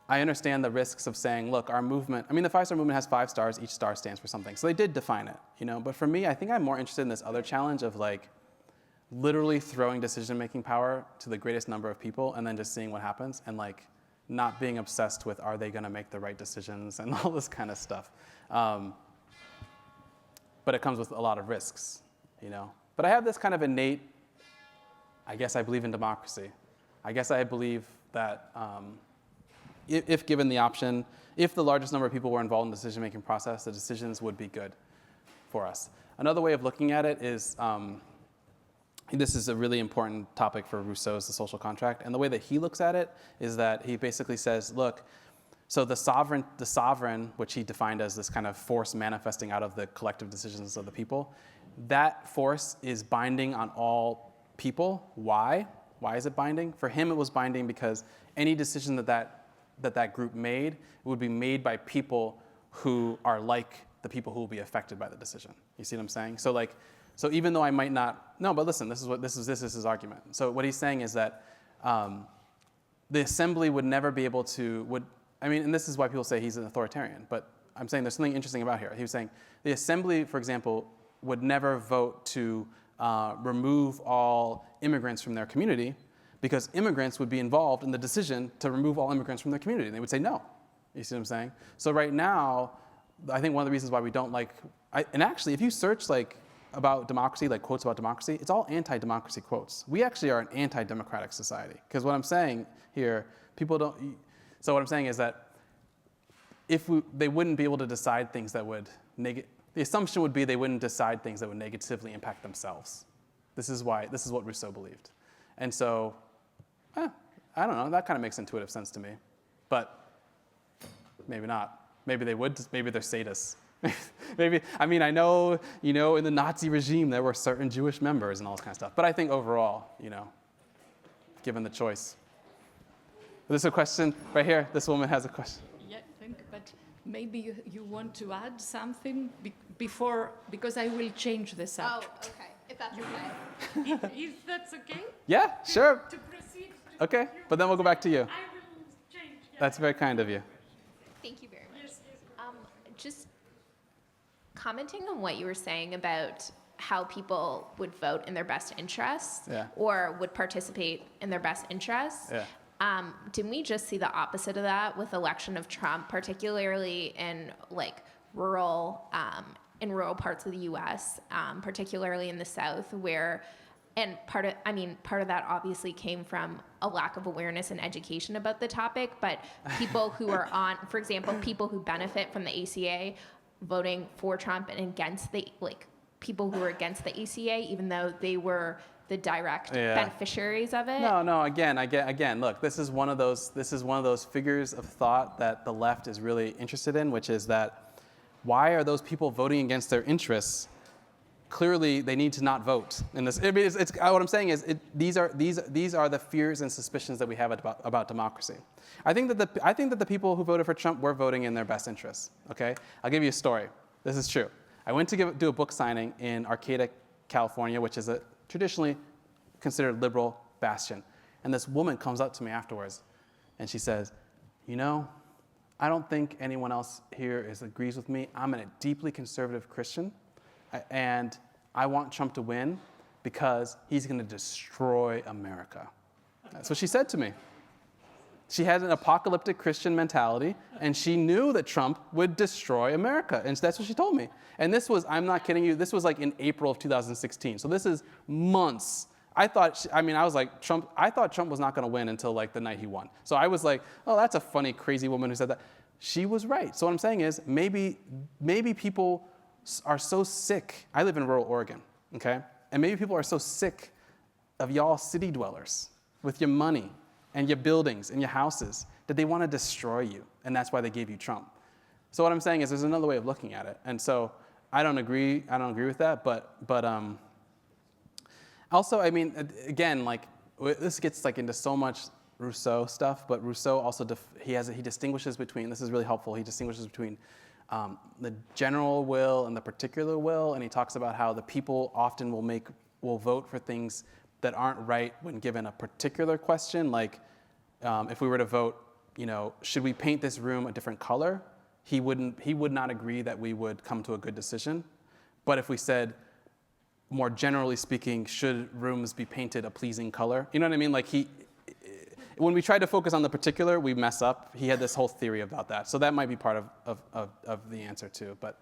Speaker 3: I understand the risks of saying, look, our movement, I mean, the 5-star movement has 5 stars, each star stands for something. So they did define it, you know? But for me, I think I'm more interested in this other challenge of like, literally throwing decision-making power to the greatest number of people and then just seeing what happens, and like, not being obsessed with, are they gonna make the right decisions and all this kind of stuff. But it comes with a lot of risks, you know? But I have this kind of innate, I guess I believe in democracy. I guess I believe that if given the option, if the largest number of people were involved in the decision-making process, the decisions would be good for us. Another way of looking at it is, this is a really important topic for Rousseau's The Social Contract, and the way that he looks at it is that he basically says, look, so the sovereign, which he defined as this kind of force manifesting out of the collective decisions of the people, that force is binding on all people. Why? Why is it binding? For him, it was binding because any decision that group made would be made by people who are like the people who will be affected by the decision. You see what I'm saying? So like, so even though I might not, no, but listen, this is his argument. So what he's saying is that the assembly would never be able to, and this is why people say he's an authoritarian, but I'm saying there's something interesting about here. He was saying the assembly, for example, would never vote to remove all immigrants from their community, because immigrants would be involved in the decision to remove all immigrants from their community. They would say no. You see what I'm saying? So right now, I think one of the reasons why we don't like, and actually if you search like about democracy, like quotes about democracy, it's all anti-democracy quotes. We actually are an anti-democratic society. Because what I'm saying here, so what I'm saying is that they wouldn't be able to decide things that would, the assumption would be they wouldn't decide things that would negatively impact themselves. This is what Rousseau believed. And so, I don't know, that kind of makes intuitive sense to me. But maybe not. Maybe they would, maybe they're sadists. Maybe, I mean, I know, in the Nazi regime, there were certain Jewish members and all this kind of stuff. But I think overall, given the choice. There's a question right here. This woman has a question.
Speaker 7: Yeah, but maybe you want to add something before, because I will change the subject.
Speaker 5: Oh, okay. If that's okay.
Speaker 7: If that's okay?
Speaker 3: Yeah, sure.
Speaker 7: To proceed.
Speaker 3: Okay, but then we'll go back to you.
Speaker 7: I will change. Yeah.
Speaker 3: That's very kind of you.
Speaker 5: Thank you very much.
Speaker 7: Yes.
Speaker 5: Just commenting on what you were saying about how people would vote in their best interests
Speaker 3: Yeah.
Speaker 5: or would participate in their best interests.
Speaker 3: Yeah.
Speaker 5: Didn't we just see the opposite of that with election of Trump, particularly in rural parts of the U.S., particularly in the South, where, and part of that obviously came from a lack of awareness and education about the topic, but people who are for example, people who benefit from the ACA voting for Trump and against people who were against the ACA, even though they were the direct beneficiaries of it.
Speaker 3: No. Again. Look, this is one of those figures of thought that the left is really interested in, which is that why are those people voting against their interests? Clearly, they need to not vote in this. What I'm saying is, these are the fears and suspicions that we have about democracy. I think that the people who voted for Trump were voting in their best interests. Okay, I'll give you a story. This is true. I went to do a book signing in Arcata, California, which is a traditionally considered liberal bastion. And this woman comes up to me afterwards, and she says, I don't think anyone else here agrees with me. I'm a deeply conservative Christian, and I want Trump to win because he's going to destroy America. That's what she said to me. She had an apocalyptic Christian mentality, and she knew that Trump would destroy America. And that's what she told me. And this was, I'm not kidding you, this was like in April of 2016. So this is months. I thought Trump was not going to win until like the night he won. So I was like, oh, that's a funny, crazy woman who said that. She was right. So what I'm saying is maybe people are so sick. I live in rural Oregon, okay? And maybe people are so sick of y'all city dwellers with your money and your buildings and your houses that they want to destroy you. And that's why they gave you Trump. So what I'm saying is there's another way of looking at it. And so I don't agree with that, but also, I mean, again, like this gets like into so much Rousseau stuff, but Rousseau also he distinguishes between, this is really helpful, he distinguishes between the general will and the particular will, and he talks about how the people often will vote for things that aren't right when given a particular question, like if we were to vote, should we paint this room a different color? He would not agree that we would come to a good decision. But if we said, more generally speaking, should rooms be painted a pleasing color? You know what I mean? Like when we try to focus on the particular, we mess up. He had this whole theory about that. So that might be part of the answer too. But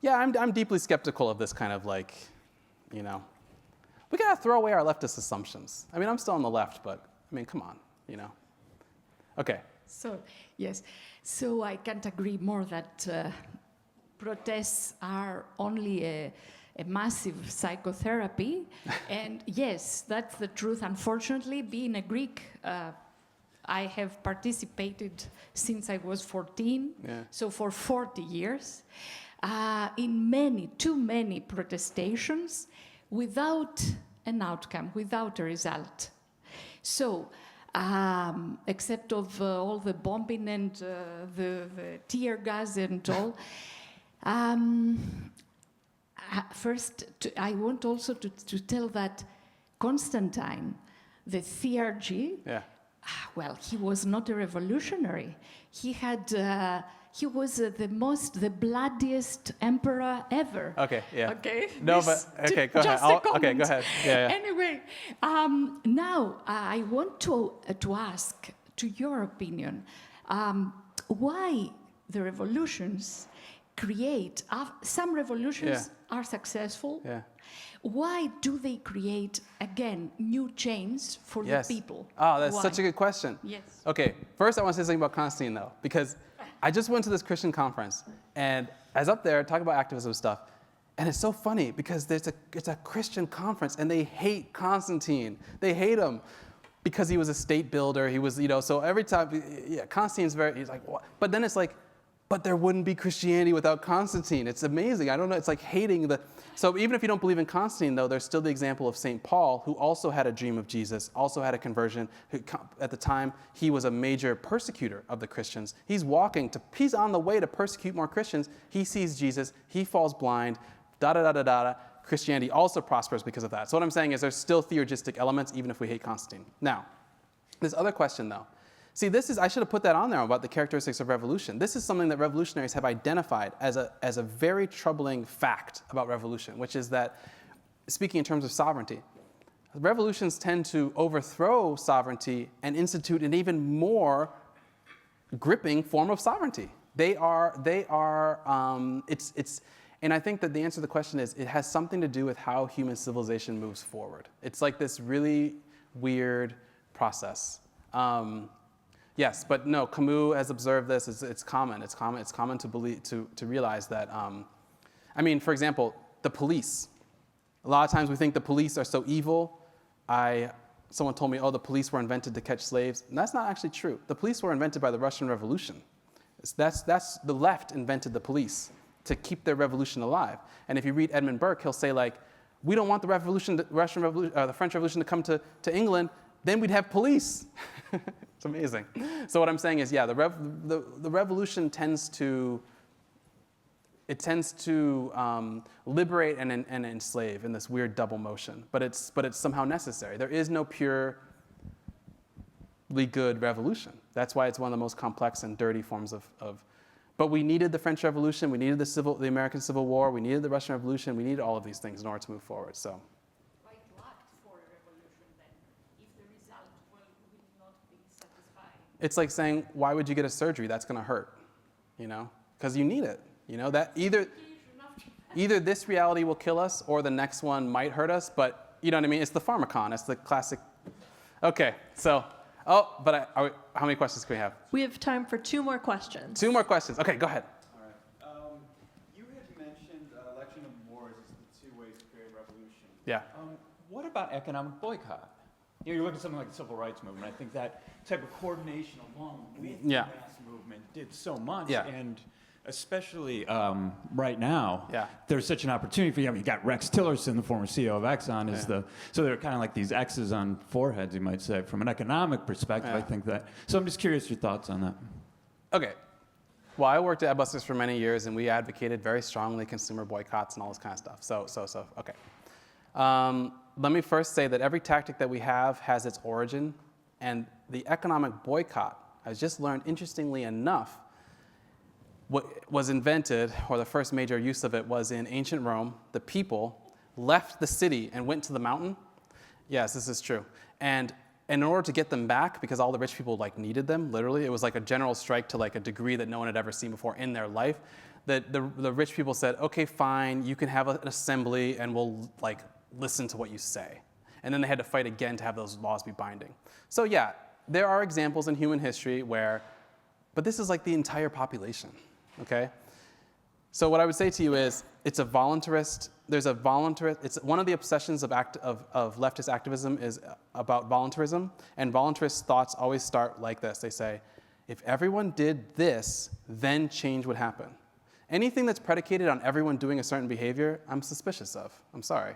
Speaker 3: yeah, I'm deeply skeptical of this kind of like, we gotta throw away our leftist assumptions. I mean, I'm still on the left, but I mean, come on, Okay.
Speaker 7: So, yes. So I can't agree more that protests are only a massive psychotherapy. And yes, that's the truth. Unfortunately, being a Greek, I have participated since I was 14, so for 40 years, in too many protestations without an outcome, without a result. So, except of all the bombing and the tear gas and all, first, I want also to tell that Constantine, the theurgy, well, he was not a revolutionary. He was the bloodiest emperor ever.
Speaker 3: Okay, yeah.
Speaker 7: Okay.
Speaker 3: No, but okay, go ahead. Okay, go ahead. Yeah.
Speaker 7: Anyway, now I want to ask, to your opinion, why the revolutions create, some revolutions are successful. Yeah. Why do they create, again, new chains for the people?
Speaker 3: Oh, that's such a good question.
Speaker 7: Yes.
Speaker 3: Okay, first I want to say something about Constantine, though, because I just went to this Christian conference, and I was up there talking about activism stuff, and it's so funny because it's a Christian conference, and they hate Constantine. They hate him because he was a state builder. He was, so every time, Constantine's he's like, what? But then it's like, but there wouldn't be Christianity without Constantine. It's amazing. I don't know. It's like hating So even if you don't believe in Constantine, though, there's still the example of St. Paul, who also had a dream of Jesus, also had a conversion. At the time, he was a major persecutor of the Christians. He's on the way to persecute more Christians. He sees Jesus. He falls blind. Da-da-da-da-da. Christianity also prospers because of that. So what I'm saying is there's still theurgistic elements, even if we hate Constantine. Now, this other question, though. See, I should have put that on there about the characteristics of revolution. This is something that revolutionaries have identified as a very troubling fact about revolution, which is that, speaking in terms of sovereignty, revolutions tend to overthrow sovereignty and institute an even more gripping form of sovereignty. And I think that the answer to the question is it has something to do with how human civilization moves forward. It's like this really weird process. Yes, but no, Camus has observed this. It's common. It's common to believe, to realize that, for example, the police. A lot of times we think the police are so evil. Someone told me, the police were invented to catch slaves. And that's not actually true. The police were invented by the Russian Revolution. That's the left invented the police to keep their revolution alive. And if you read Edmund Burke, he'll say we don't want the French Revolution to come to England. Then we'd have police. It's amazing. So what I'm saying is, the revolution tends to liberate and enslave in this weird double motion. But it's somehow necessary. There is no purely good revolution. That's why it's one of the most complex and dirty forms of. But we needed the French Revolution. We needed the American Civil War. We needed the Russian Revolution. We needed all of these things in order to move forward. So. It's like saying, why would you get a surgery? That's going to hurt, you know, because you need it. You know, that either this reality will kill us or the next one might hurt us, but you know what I mean? It's the pharmacon. It's the classic. Okay, so, how many questions can we have?
Speaker 8: We have time for 2 more questions.
Speaker 3: 2 more questions. Okay, go ahead.
Speaker 9: All right. You had mentioned election of wars as the 2 ways to create revolution.
Speaker 3: Yeah.
Speaker 9: What about economic boycott? You look at something like the civil rights movement. I think that type of coordination along with the mass movement did so much.
Speaker 3: Yeah.
Speaker 9: And especially right now,
Speaker 3: Yeah.
Speaker 9: there's such an opportunity for you. I mean, you got Rex Tillerson, the former CEO of Exxon, so they're kind of like these X's on foreheads, you might say, from an economic perspective.
Speaker 3: Yeah.
Speaker 9: I think that. So I'm just curious your thoughts on that.
Speaker 3: Okay. Well, I worked at Adbusters for many years, and we advocated very strongly consumer boycotts and all this kind of stuff. So, okay. Let me first say that every tactic that we have has its origin, and the economic boycott, I just learned, interestingly enough, what was invented, or the first major use of it, was in ancient Rome. The people left the city and went to the mountain. Yes, this is true. And in order to get them back, because all the rich people needed them, literally, it was like a general strike to a degree that no one had ever seen before in their life. The rich people said, okay, fine, you can have an assembly and we'll listen to what you say. And then they had to fight again to have those laws be binding. So yeah, there are examples in human history but this is the entire population, okay? So what I would say to you is, it's one of the obsessions of leftist activism is about voluntarism, and voluntarist thoughts always start like this. They say, if everyone did this, then change would happen. Anything that's predicated on everyone doing a certain behavior, I'm suspicious of. I'm sorry.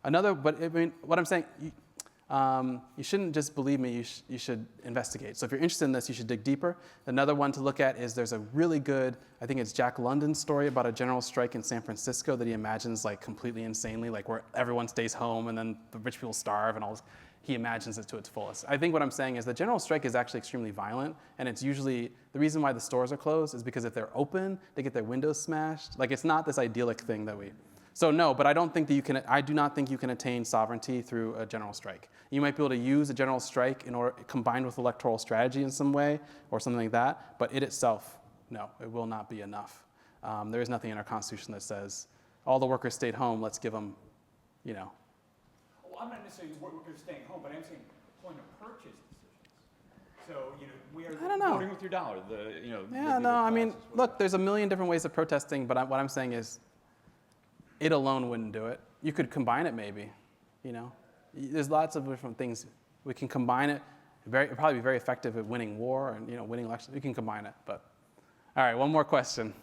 Speaker 3: But I mean, what I'm saying, you shouldn't just believe me, you should investigate. So if you're interested in this, you should dig deeper. Another one to look at is there's a really good, I think it's Jack London's story about a general strike in San Francisco that he imagines completely insanely, where everyone stays home and then the rich people starve and all this. He imagines it to its fullest. I think what I'm saying is the general strike is actually extremely violent, and it's usually, the reason why the stores are closed is because if they're open, they get their windows smashed. It's not this idyllic thing that So no, but I do not think you can attain sovereignty through a general strike. You might be able to use a general strike combined with electoral strategy in some way or something like that, but it itself, no, it will not be enough. There is nothing in our Constitution that says, all the workers stayed home, let's give them,
Speaker 9: Well, I'm not necessarily workers staying home, but I'm saying point of purchase decisions. So, we are
Speaker 3: I don't know.
Speaker 9: voting with your dollar.
Speaker 3: Look, there's a million different ways of protesting, but what I'm saying is, it alone wouldn't do it. You could combine it maybe, There's lots of different things. We can combine it. It'd probably be very effective at winning war and, winning elections. We can combine it, but. All right, one more question.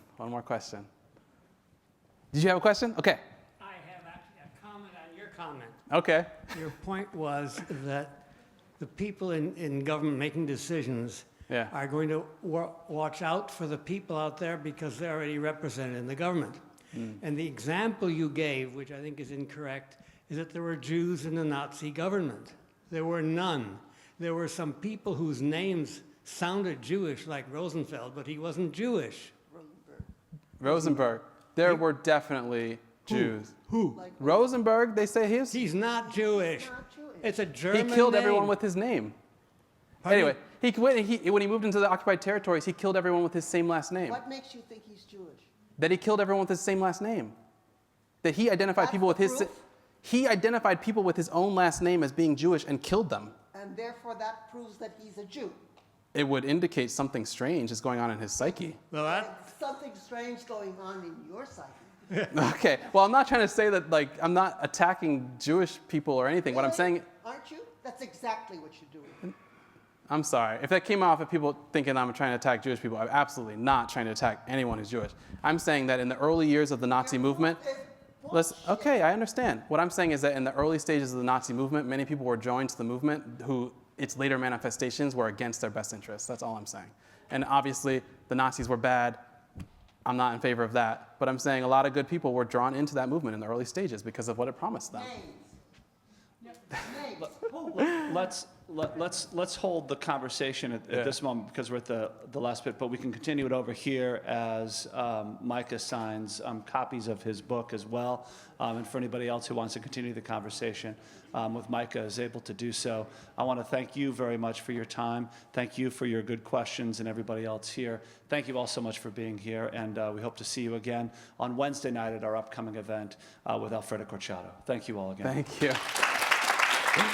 Speaker 3: Did you have a question? Okay.
Speaker 10: I have actually a comment on your comment.
Speaker 3: Okay.
Speaker 10: Your point was that the people in government making decisions are going to watch out for the people out there because they're already represented in the government. And the example you gave, which I think is incorrect, is that there were Jews in the Nazi government. There were none. There were some people whose names sounded Jewish, like Rosenfeld, but he wasn't Jewish.
Speaker 3: Rosenberg. There were definitely Jews.
Speaker 10: Who?
Speaker 3: Rosenberg, they say
Speaker 10: He's not Jewish. It's a German
Speaker 3: He killed
Speaker 10: name.
Speaker 3: everyone with his name.
Speaker 10: Pardon?
Speaker 3: Anyway, when he moved into the occupied territories, he killed everyone with his same last name.
Speaker 4: What makes you think he's Jewish?
Speaker 3: That he killed everyone with his same last name. That he identified people with his own last name as being Jewish and killed them.
Speaker 4: And therefore that proves that he's a Jew.
Speaker 3: It would indicate something strange is going on in his psyche.
Speaker 10: Well,
Speaker 4: Something strange going on in your psyche.
Speaker 3: Okay, well, I'm not trying to say that, I'm not attacking Jewish people or anything. What I'm saying...
Speaker 4: Aren't you? That's exactly what you're doing.
Speaker 3: I'm sorry. If that came off of people thinking I'm trying to attack Jewish people, I'm absolutely not trying to attack anyone who's Jewish. I'm saying that in the early years of the Nazi movement... Okay, I understand. What I'm saying is that in the early stages of the Nazi movement, many people were joined to the movement who its later manifestations were against their best interests. That's all I'm saying. And obviously, the Nazis were bad. I'm not in favor of that. But I'm saying a lot of good people were drawn into that movement in the early stages because of what it promised them.
Speaker 4: Names.
Speaker 1: let's hold the conversation at this moment because we're at the last bit, but we can continue it over here as Micah signs copies of his book as well. And for anybody else who wants to continue the conversation with Micah is able to do so. I want to thank you very much for your time. Thank you for your good questions and everybody else here. Thank you all so much for being here, and we hope to see you again on Wednesday night at our upcoming event with Alfredo Corchado. Thank you all again.
Speaker 3: Thank you.